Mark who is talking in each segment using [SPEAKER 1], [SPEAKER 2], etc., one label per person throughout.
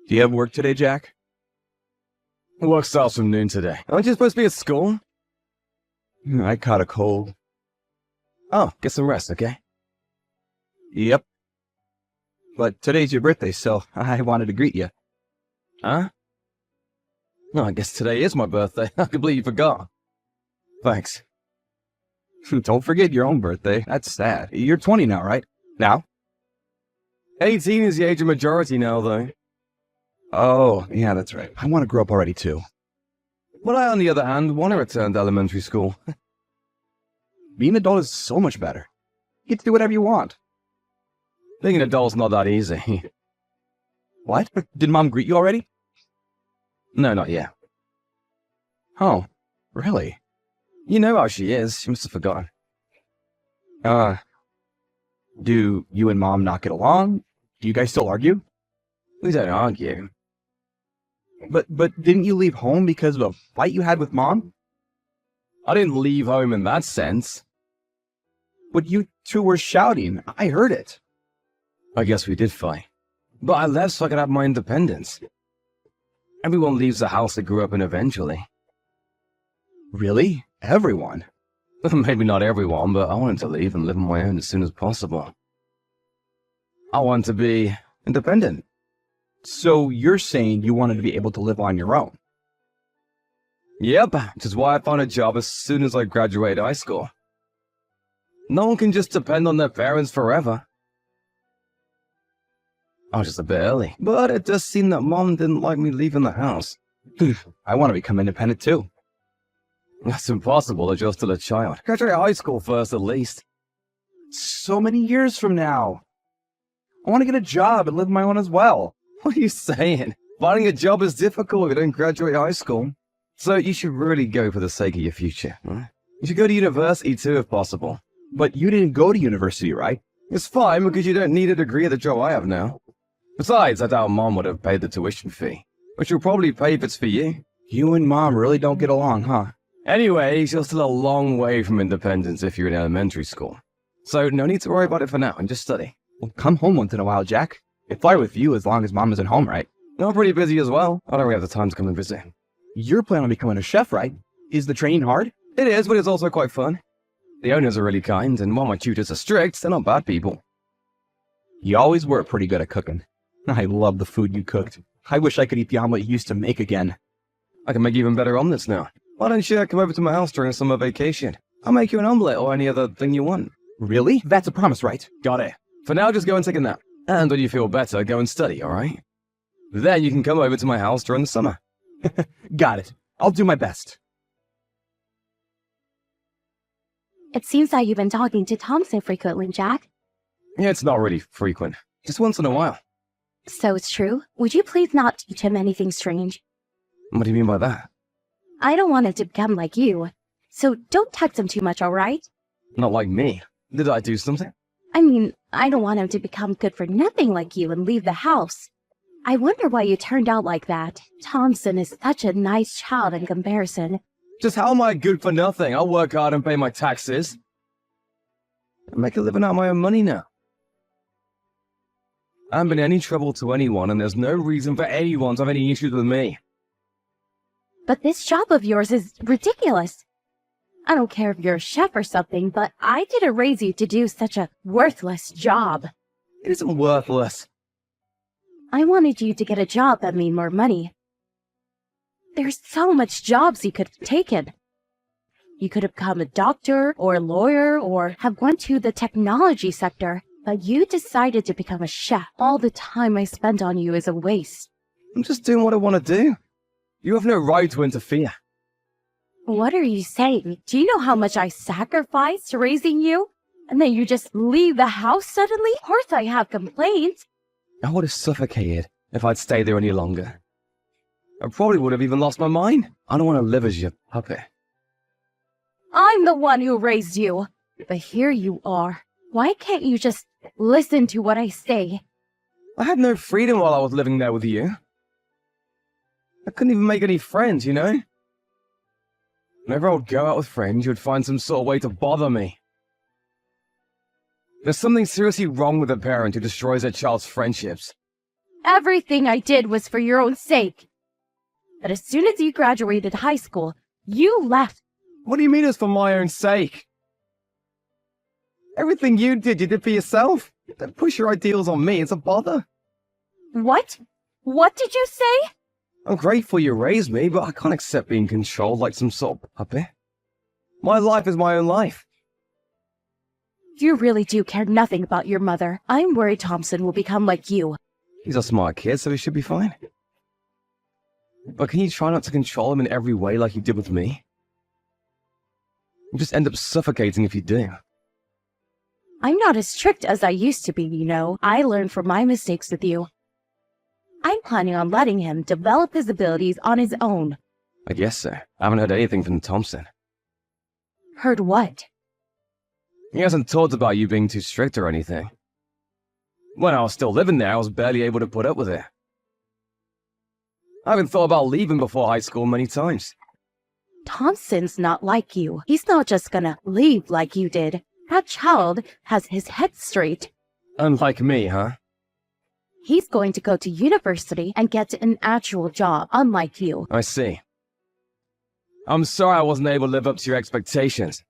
[SPEAKER 1] Do you have work today, Jack?
[SPEAKER 2] Work starts from noon today. Aren't you supposed to be at school?
[SPEAKER 1] I caught a cold.
[SPEAKER 2] Oh, get some rest, okay?
[SPEAKER 1] Yep. But today's your birthday, so I wanted to greet you.
[SPEAKER 2] Huh? No, I guess today is my birthday. I completely forgot. Thanks.
[SPEAKER 1] Don't forget your own birthday. That's sad. You're 20 now, right? Now?
[SPEAKER 2] 18 is the age of majority now, though.
[SPEAKER 1] Oh, yeah, that's right. I want to grow up already, too.
[SPEAKER 2] But I, on the other hand, want to return to elementary school.
[SPEAKER 1] Being an adult is so much better. You get to do whatever you want.
[SPEAKER 2] Being an adult's not that easy.
[SPEAKER 1] What? Did Mom greet you already?
[SPEAKER 2] No, not yet.
[SPEAKER 1] Oh, really?
[SPEAKER 2] You know how she is. She must have forgotten.
[SPEAKER 1] Do you and Mom not get along? Do you guys still argue?
[SPEAKER 2] We don't argue.
[SPEAKER 1] But didn't you leave home because of a fight you had with Mom?
[SPEAKER 2] I didn't leave home in that sense.
[SPEAKER 1] But you two were shouting. I heard it.
[SPEAKER 2] I guess we did fight. But I left so I could have my independence. Everyone leaves the house they grew up in eventually.
[SPEAKER 1] Really? Everyone?
[SPEAKER 2] Maybe not everyone, but I wanted to leave and live on my own as soon as possible. I want to be independent.
[SPEAKER 1] So you're saying you wanted to be able to live on your own?
[SPEAKER 2] Yep, which is why I found a job as soon as I graduated high school. No one can just depend on their parents forever. I was just a bit early, but it does seem that Mom didn't like me leaving the house.
[SPEAKER 1] I want to become independent too.
[SPEAKER 2] That's impossible as you're still a child. Graduate high school first, at least.
[SPEAKER 1] So many years from now. I want to get a job and live on my own as well.
[SPEAKER 2] What are you saying? Finding a job is difficult if you don't graduate high school. So you should really go for the sake of your future. Huh? You should go to university too, if possible.
[SPEAKER 1] But you didn't go to university, right?
[SPEAKER 2] It's fine because you don't need a degree at the job I have now. Besides, I doubt Mom would have paid the tuition fee, which you'll probably pay if it's for you.
[SPEAKER 1] You and Mom really don't get along, huh?
[SPEAKER 2] Anyway, you're still a long way from independence if you're in elementary school. So no need to worry about it for now and just study.
[SPEAKER 1] Well, come home once in a while, Jack. If I were with you, as long as Mom isn't home, right?
[SPEAKER 2] I'm pretty busy as well. I don't really have the time to come and visit.
[SPEAKER 1] You're planning on becoming a chef, right? Is the training hard?
[SPEAKER 2] It is, but it's also quite fun. The owners are really kind, and while my tutors are strict, they're not bad people.
[SPEAKER 1] You always were pretty good at cooking. I love the food you cooked. I wish I could eat the omelet you used to make again.
[SPEAKER 2] I can make even better omelets now. Why don't you come over to my house during a summer vacation? I'll make you an omelet or any other thing you want.
[SPEAKER 1] Really? That's a promise, right?
[SPEAKER 2] Got it. For now, just go and take a nap. And when you feel better, go and study, alright? Then you can come over to my house during the summer.
[SPEAKER 1] Got it. I'll do my best.
[SPEAKER 3] It seems that you've been talking to Thompson frequently, Jack.
[SPEAKER 2] Yeah, it's not really frequent. Just once in a while.
[SPEAKER 3] So it's true? Would you please not teach him anything strange?
[SPEAKER 2] What do you mean by that?
[SPEAKER 3] I don't want him to become like you. So don't text him too much, alright?
[SPEAKER 2] Not like me. Did I do something?
[SPEAKER 3] I mean, I don't want him to become good for nothing like you and leave the house. I wonder why you turned out like that. Thompson is such a nice child in comparison.
[SPEAKER 2] Just how am I good for nothing? I'll work hard and pay my taxes. I make a living out of my own money now. I haven't been any trouble to anyone, and there's no reason for anyone to have any issues with me.
[SPEAKER 3] But this job of yours is ridiculous. I don't care if you're a chef or something, but I didn't raise you to do such a worthless job.
[SPEAKER 2] It isn't worthless.
[SPEAKER 3] I wanted you to get a job that made more money. There's so much jobs you could have taken. You could have become a doctor or a lawyer or have gone to the technology sector, but you decided to become a chef. All the time I spent on you is a waste.
[SPEAKER 2] I'm just doing what I want to do. You have no right to interfere.
[SPEAKER 3] What are you saying? Do you know how much I sacrificed raising you? And then you just leave the house suddenly? Of course I have complaints.
[SPEAKER 2] I would have suffocated if I'd stayed there any longer. I probably would have even lost my mind. I don't want to live as your puppet.
[SPEAKER 3] I'm the one who raised you. But here you are. Why can't you just listen to what I say?
[SPEAKER 2] I had no freedom while I was living there with you. I couldn't even make any friends, you know? Whenever I would go out with friends, you would find some sort of way to bother me. There's something seriously wrong with a parent who destroys their child's friendships.
[SPEAKER 3] Everything I did was for your own sake. But as soon as you graduated high school, you left.
[SPEAKER 2] What do you mean it's for my own sake? Everything you did for yourself? Don't push your ideals on me, it's a bother.
[SPEAKER 3] What? What did you say?
[SPEAKER 2] I'm grateful you raised me, but I can't accept being controlled like some sort of puppet. My life is my own life.
[SPEAKER 3] You really do care nothing about your mother. I'm worried Thompson will become like you.
[SPEAKER 2] He's a smart kid, so he should be fine. But can you try not to control him in every way like you did with me? You'll just end up suffocating if you do.
[SPEAKER 3] I'm not as strict as I used to be, you know. I learned from my mistakes with you. I'm planning on letting him develop his abilities on his own.
[SPEAKER 2] I guess so. I haven't heard anything from Thompson.
[SPEAKER 3] Heard what?
[SPEAKER 2] He hasn't talked about you being too strict or anything. When I was still living there, I was barely able to put up with it. I haven't thought about leaving before high school many times.
[SPEAKER 3] Thompson's not like you. He's not just gonna leave like you did. That child has his head straight.
[SPEAKER 2] Unlike me, huh?
[SPEAKER 3] He's going to go to university and get an actual job, unlike you.
[SPEAKER 2] I see. I'm sorry I wasn't able to live up to your expectations.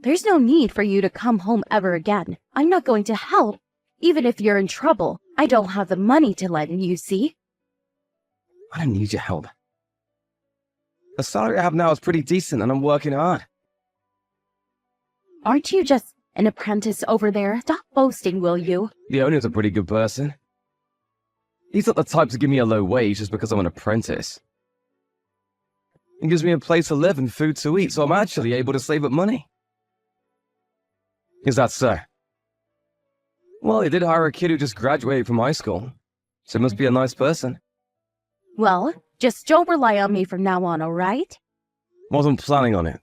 [SPEAKER 3] There's no need for you to come home ever again. I'm not going to help, even if you're in trouble. I don't have the money to lend you, see?
[SPEAKER 2] I don't need your help. The salary I have now is pretty decent and I'm working hard.
[SPEAKER 3] Aren't you just an apprentice over there? Stop boasting, will you?
[SPEAKER 2] The owner's a pretty good person. He's not the type to give me a low wage just because I'm an apprentice. He gives me a place to live and food to eat, so I'm actually able to save up money. Is that so? Well, he did hire a kid who just graduated from high school, so he must be a nice person.
[SPEAKER 3] Well, just don't rely on me from now on, alright?
[SPEAKER 2] Wasn't planning on it.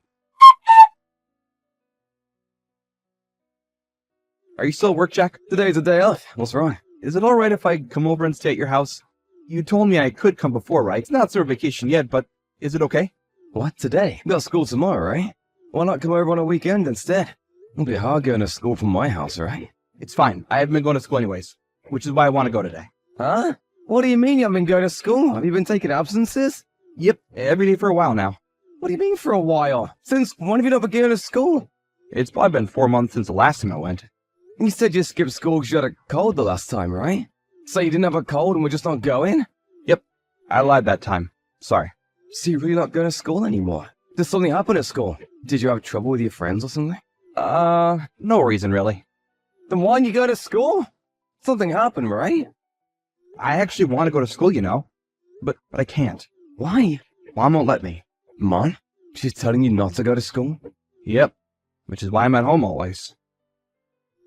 [SPEAKER 1] Are you still at work, Jack?
[SPEAKER 2] Today's a day off. What's wrong?
[SPEAKER 1] Is it alright if I come over and stay at your house? You told me I could come before, right? It's not summer vacation yet, but is it okay?
[SPEAKER 2] What, today? You got school tomorrow, right? Why not come over on a weekend instead? It'll be hard going to school from my house, right?
[SPEAKER 1] It's fine. I haven't been going to school anyways, which is why I want to go today.
[SPEAKER 2] Huh? What do you mean you haven't been going to school? Have you been taking absences?
[SPEAKER 1] Yep, every day for a while now.
[SPEAKER 2] What do you mean for a while? Since when have you not been going to school?
[SPEAKER 1] It's probably been 4 months since the last time I went.
[SPEAKER 2] You said you skipped school because you had a cold the last time, right? So you didn't have a cold and we're just not going?
[SPEAKER 1] Yep, I lied that time. Sorry.
[SPEAKER 2] So you're really not going to school anymore? Did something happen at school? Did you have trouble with your friends or something?
[SPEAKER 1] No reason really.
[SPEAKER 2] Then why didn't you go to school? Something happened, right?
[SPEAKER 1] I actually want to go to school, you know. But I can't.
[SPEAKER 2] Why?
[SPEAKER 1] Mom won't let me.
[SPEAKER 2] Mom? She's telling you not to go to school?
[SPEAKER 1] Yep, which is why I'm at home always.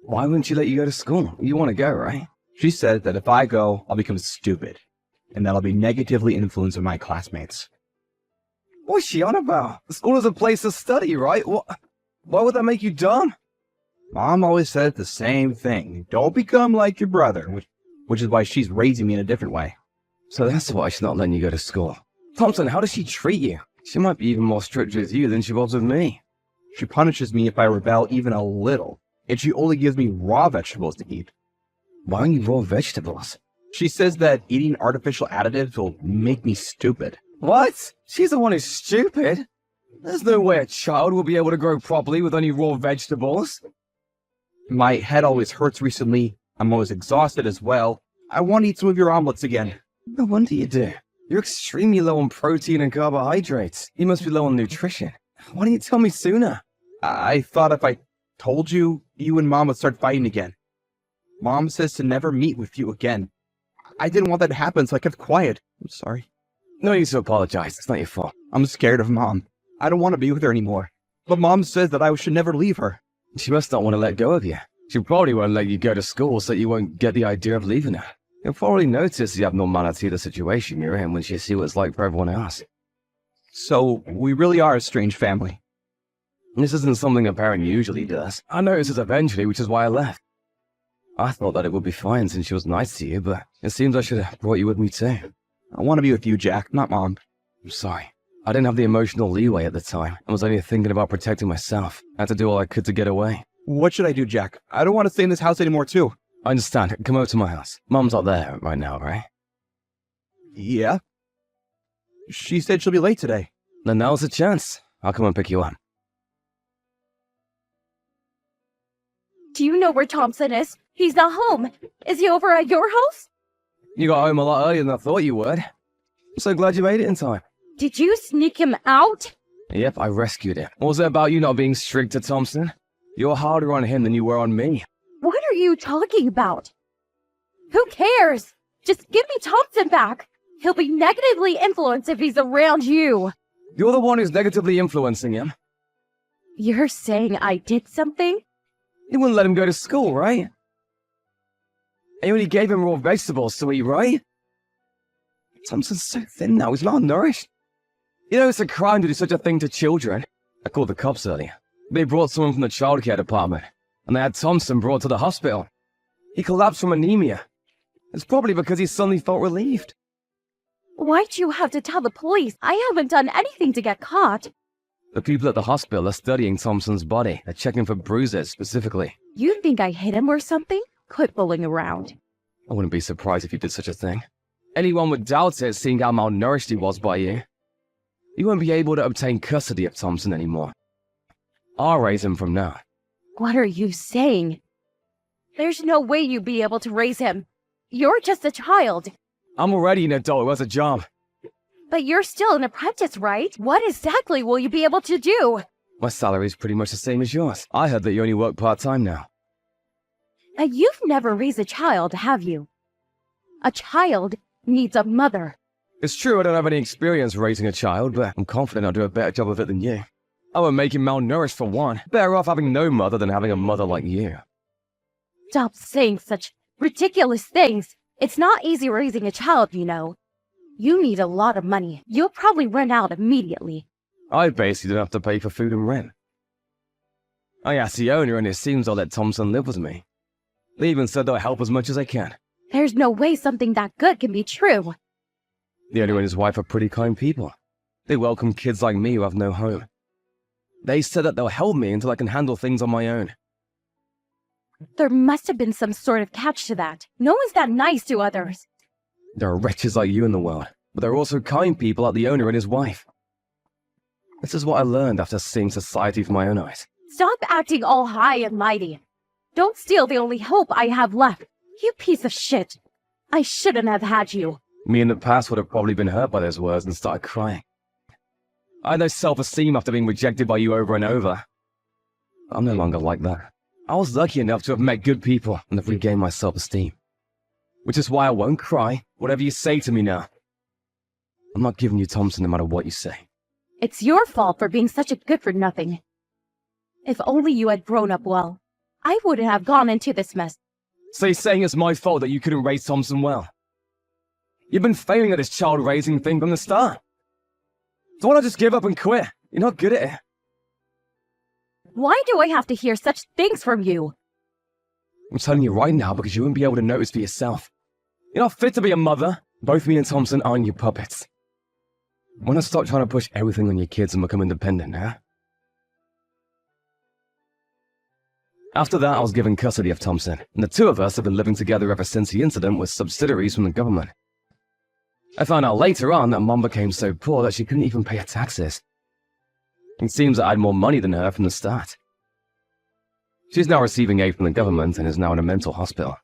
[SPEAKER 2] Why wouldn't she let you go to school? You want to go, right?
[SPEAKER 1] She said that if I go, I'll become stupid, and that'll be negatively influencing my classmates.
[SPEAKER 2] What's she on about? The school is a place to study, right? Why would that make you dumb?
[SPEAKER 1] Mom always said the same thing. Don't become like your brother, which is why she's raising me in a different way.
[SPEAKER 2] So that's why she's not letting you go to school. Thompson, how does she treat you? She might be even more strict with you than she was with me.
[SPEAKER 1] She punishes me if I rebel even a little, and she only gives me raw vegetables to eat.
[SPEAKER 2] Why don't you raw vegetables?
[SPEAKER 1] She says that eating artificial additives will make me stupid.
[SPEAKER 2] What? She's the one who's stupid? There's no way a child will be able to grow properly with only raw vegetables.
[SPEAKER 1] My head always hurts recently. I'm always exhausted as well. I want to eat some of your omelets again.
[SPEAKER 2] No wonder you do. You're extremely low on protein and carbohydrates. You must be low on nutrition. Why didn't you tell me sooner?
[SPEAKER 1] I thought if I told you, you and Mom would start fighting again. Mom says to never meet with you again. I didn't want that to happen, so I kept quiet. I'm sorry.
[SPEAKER 2] No need to apologize. It's not your fault.
[SPEAKER 1] I'm scared of Mom. I don't want to be with her anymore. But Mom says that I should never leave her.
[SPEAKER 2] She must not want to let go of you. She probably won't let you go to school so that you won't get the idea of leaving her. You'll probably notice the abnormality of the situation you're in when she sees what it's like for everyone else.
[SPEAKER 1] So, we really are a strange family.
[SPEAKER 2] This isn't something a parent usually does. I noticed this eventually, which is why I left. I thought that it would be fine since she was nice to you, but it seems I should have brought you with me too.
[SPEAKER 1] I want to be with you, Jack, not Mom.
[SPEAKER 2] I'm sorry. I didn't have the emotional leeway at the time. I was only thinking about protecting myself. I had to do all I could to get away.
[SPEAKER 1] What should I do, Jack? I don't want to stay in this house anymore, too.
[SPEAKER 2] I understand. Come over to my house. Mum's not there right now, right?
[SPEAKER 1] Yeah. She said she'll be late today.
[SPEAKER 2] Then now's the chance. I'll come and pick you up.
[SPEAKER 3] Do you know where Thompson is? He's not home. Is he over at your house?
[SPEAKER 2] You got home a lot earlier than I thought you would. I'm so glad you made it in time.
[SPEAKER 3] Did you sneak him out?
[SPEAKER 2] Yep, I rescued him. What was it about you not being strict to Thompson? You're harder on him than you were on me.
[SPEAKER 3] What are you talking about? Who cares? Just give me Thompson back. He'll be negatively influenced if he's around you.
[SPEAKER 2] You're the one who's negatively influencing him.
[SPEAKER 3] You're saying I did something?
[SPEAKER 2] You wouldn't let him go to school, right? And you only gave him raw vegetables to eat, right? Thompson's so thin now, he's malnourished. You know it's a crime to do such a thing to children. I called the cops earlier. They brought someone from the childcare department, and they had Thompson brought to the hospital. He collapsed from anemia. It's probably because he suddenly felt relieved.
[SPEAKER 3] Why'd you have to tell the police? I haven't done anything to get caught.
[SPEAKER 2] The people at the hospital are studying Thompson's body. They're checking for bruises specifically.
[SPEAKER 3] You think I hit him or something? Quit fooling around.
[SPEAKER 2] I wouldn't be surprised if you did such a thing. Anyone would doubt it, seeing how malnourished he was by you. You won't be able to obtain custody of Thompson anymore. I'll raise him from now.
[SPEAKER 3] What are you saying? There's no way you'd be able to raise him. You're just a child.
[SPEAKER 2] I'm already an adult who has a job.
[SPEAKER 3] But you're still an apprentice, right? What exactly will you be able to do?
[SPEAKER 2] My salary's pretty much the same as yours. I heard that you only work part-time now.
[SPEAKER 3] You've never raised a child, have you? A child needs a mother.
[SPEAKER 2] It's true I don't have any experience raising a child, but I'm confident I'll do a better job of it than you. I won't make him malnourished for one. Better off having no mother than having a mother like you.
[SPEAKER 3] Stop saying such ridiculous things. It's not easy raising a child, you know. You need a lot of money. You'll probably run out immediately.
[SPEAKER 2] I basically don't have to pay for food and rent. I asked the owner and it seems I'll let Thompson live with me. They even said they'll help as much as I can.
[SPEAKER 3] There's no way something that good can be true.
[SPEAKER 2] The owner and his wife are pretty kind people. They welcome kids like me who have no home. They said that they'll help me until I can handle things on my own.
[SPEAKER 3] There must have been some sort of catch to that. No one's that nice to others.
[SPEAKER 2] There are wretches like you in the world, but there are also kind people like the owner and his wife. This is what I learned after seeing society with my own eyes.
[SPEAKER 3] Stop acting all high and mighty. Don't steal the only hope I have left. You piece of shit. I shouldn't have had you.
[SPEAKER 2] Me in the past would have probably been hurt by those words and started crying. I had no self-esteem after being rejected by you over and over. I'm no longer like that. I was lucky enough to have met good people and have regained my self-esteem. Which is why I won't cry, whatever you say to me now. I'm not giving you Thompson no matter what you say.
[SPEAKER 3] It's your fault for being such a good-for-nothing. If only you had grown up well, I wouldn't have gone into this mess.
[SPEAKER 2] So you're saying it's my fault that you couldn't raise Thompson well? You've been failing at this child-raising thing from the start. So why not just give up and quit? You're not good at it.
[SPEAKER 3] Why do I have to hear such things from you?
[SPEAKER 2] I'm telling you right now because you won't be able to notice for yourself. You're not fit to be a mother. Both me and Thompson aren't your puppets. Why not stop trying to push everything on your kids and become independent, huh? After that, I was given custody of Thompson, and the two of us have been living together ever since the incident with subsidiaries from the government. I found out later on that Mom became so poor that she couldn't even pay her taxes. It seems that I had more money than her from the start. She's now receiving aid from the government and is now in a mental hospital.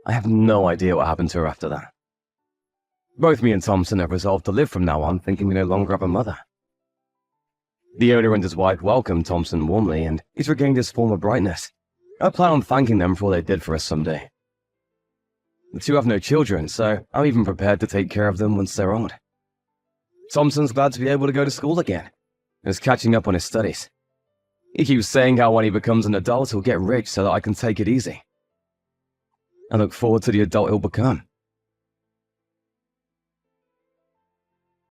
[SPEAKER 2] I have no idea what happened to her after that. Both me and Thompson have resolved to live from now on, thinking we no longer have a mother. The owner and his wife welcomed Thompson warmly, and he's regained his former brightness. I plan on thanking them for all they did for us someday. The two have no children, so I'm even prepared to take care of them once they're old. Thompson's glad to be able to go to school again, and is catching up on his studies. He keeps saying how when he becomes an adult he'll get rich so that I can take it easy. I look forward to the adult he'll become.